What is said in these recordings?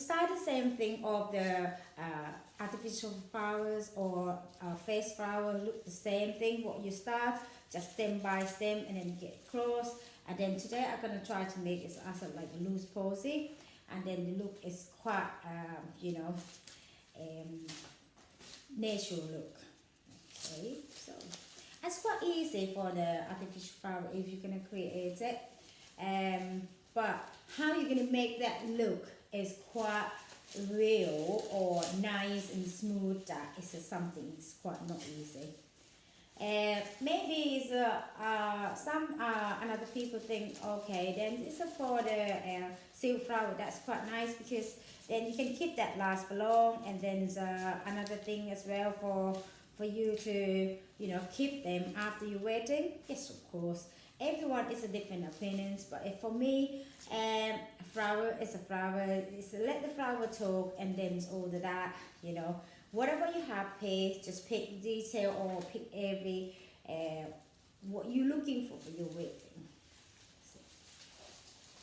start the same thing of the artificial flowers or face flower, look the same thing. What you start, just stem by stem, and then you get close. And then today I'm going to try to make it as a like a loose posy, and then the look is quite you know, natural look. Okay, so it's quite easy for the artificial flower if you're going to create it, but how you're going to make that look is quite real or nice and smooth. That is something it's quite not easy. Maybe it's some another people think, okay, then it's for the silk flower. That's quite nice because then you can keep that last for long. And then another thing as well for you to, you know, keep them after your wedding. Yes, of course. Everyone is a different opinions, but if for me, a flower is a flower. It's let the flower talk, and then all of that, you know. Whatever you're happy, just pick the detail or pick every what you're looking for your wedding. So,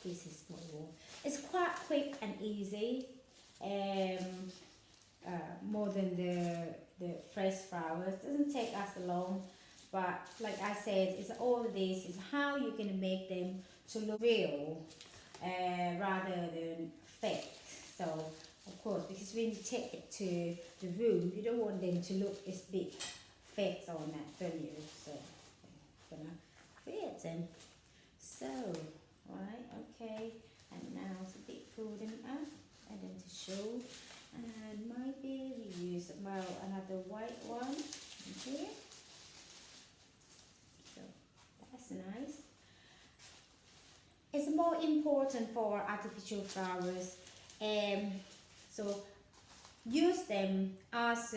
this is what you want. It's quite quick and easy, more than the fresh flowers. Doesn't take us long, but like I said, it's all of this is how you can make them to look real rather than fake. So of course, because when you take it to the room, you don't want them to look as big fake on that, don't you? So I'm gonna create them. So, right, okay, and now it's a bit pull them up, and then to show, and maybe we use well another white one here. So that's nice. It's more important for artificial flowers. So use them as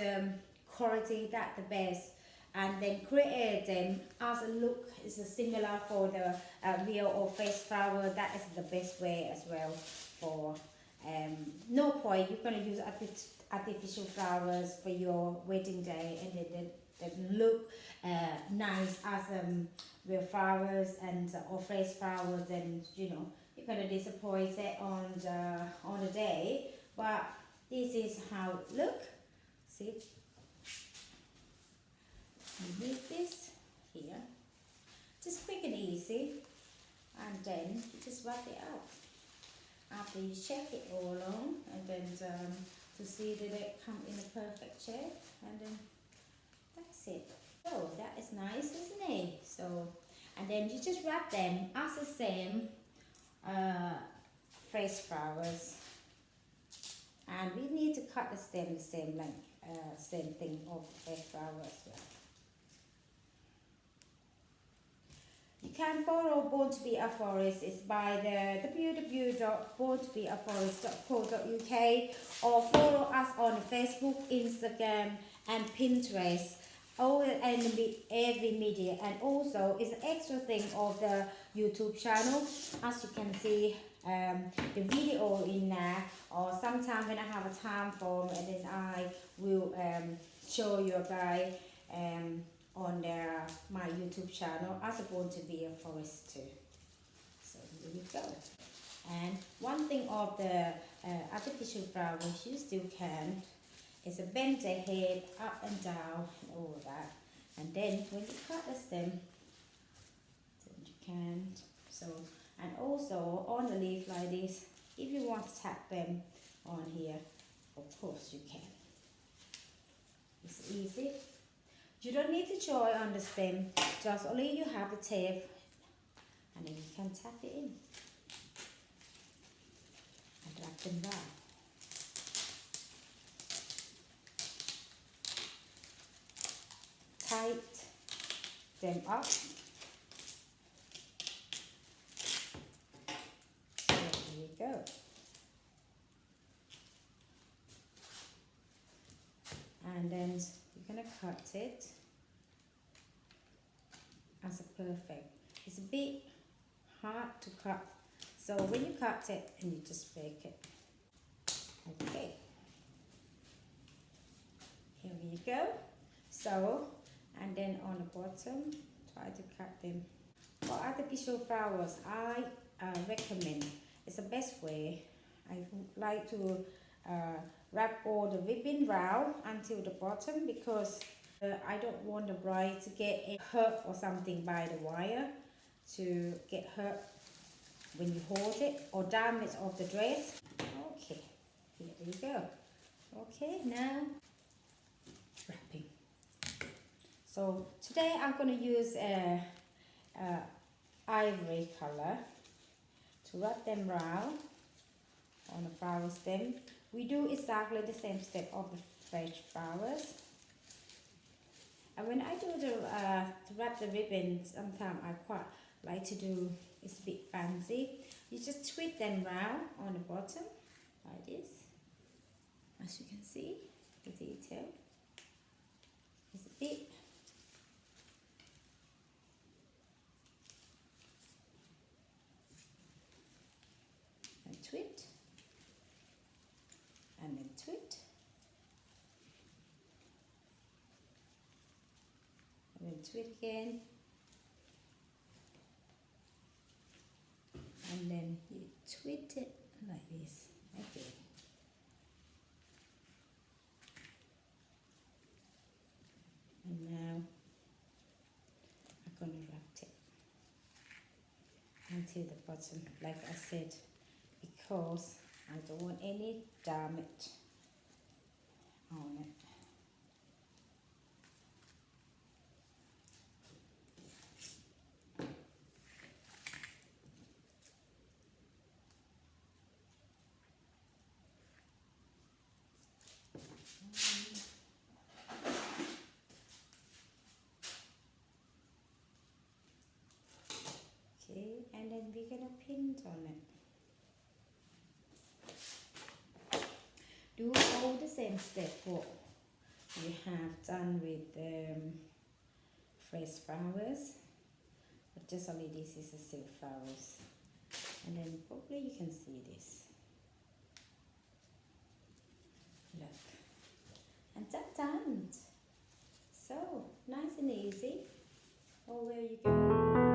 quality, that's the best, and then create them as a look is similar for the real or face flower. That is the best way as well. For no point you're going to use artificial flowers for your wedding day and they look nice as real flowers and or face flowers, and you know you're going to disappoint it on the day. But this is how it look. See, you leave this here, just quick and easy, and then you just wrap it up after you check it all on, and then to see that it come in a perfect shape, and then that's it. So that is nice, isn't it? So, and then you just wrap them as the same fresh flowers, and we need to cut the stem the same length, same thing of the fresh flower as well. You can follow Born to be a Florist. It's by the www.borntobeaflorist.co.uk, or follow us on Facebook, Instagram and Pinterest. All and every media, and also is an extra thing of the YouTube channel. As you can see, the video in there, or sometime when I have a time for, and then I will show you a guy on my YouTube channel as a Born to be a Florist too. So here you go. And one thing of the artificial flowers you still can is a bend the head up and down and all of that. And then when you cut the stem, then you can. So, and also on the leaf like this, if you want to tap them on here, of course you can. It's easy. You don't need to join on the stem, just only you have the tape, and then you can tap it in and wrap them down. Tight them up. So there you go. And then you're going to cut it as a perfect. It's a bit hard to cut, so when you cut it, and you just break it. Okay, here we go. So, and then on the bottom, try to cut them. For artificial flowers, I recommend, it's the best way, I would like to wrap all the ribbon round until the bottom, because I don't want the bride to get hurt or something by the wire, to get hurt when you hold it, or damage of the dress. Okay, here we go. Okay, now wrapping. So today I'm going to use ivory color to wrap them round on the flower stem. We do exactly the same step of the fresh flowers. And when I do the to wrap the ribbon, sometimes I quite like to do, it's a bit fancy. You just twist them round on the bottom like this. As you can see, the detail is a bit. And twist. And then twist. And then twist again. And then you twist it like this. Okay. And now I'm going to wrap it until the bottom, like I said, because I don't want any damage on it. Okay, and then we're gonna pin on it. Do all the same step what you have done with fresh flowers, but just only this is a silk flowers, and then probably you can see this. Look, and that's done. So nice and easy. Oh, where you go.